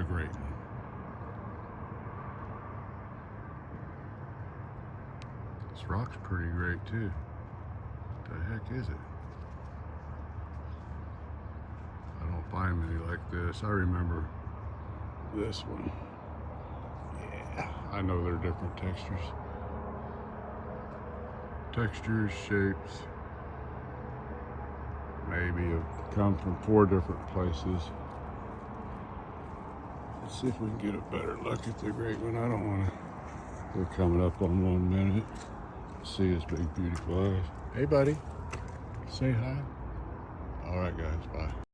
great. This rock's pretty great too. What the heck is it? I don't find many like this. I remember this one. Yeah, I know they're different textures. Textures, shapes, maybe have come from 4 different places. Let's see if we can get a better look at the great one. I don't want to. We're coming up on 1 minute. See his big beautiful eyes. Hey buddy, say hi. All right guys, bye.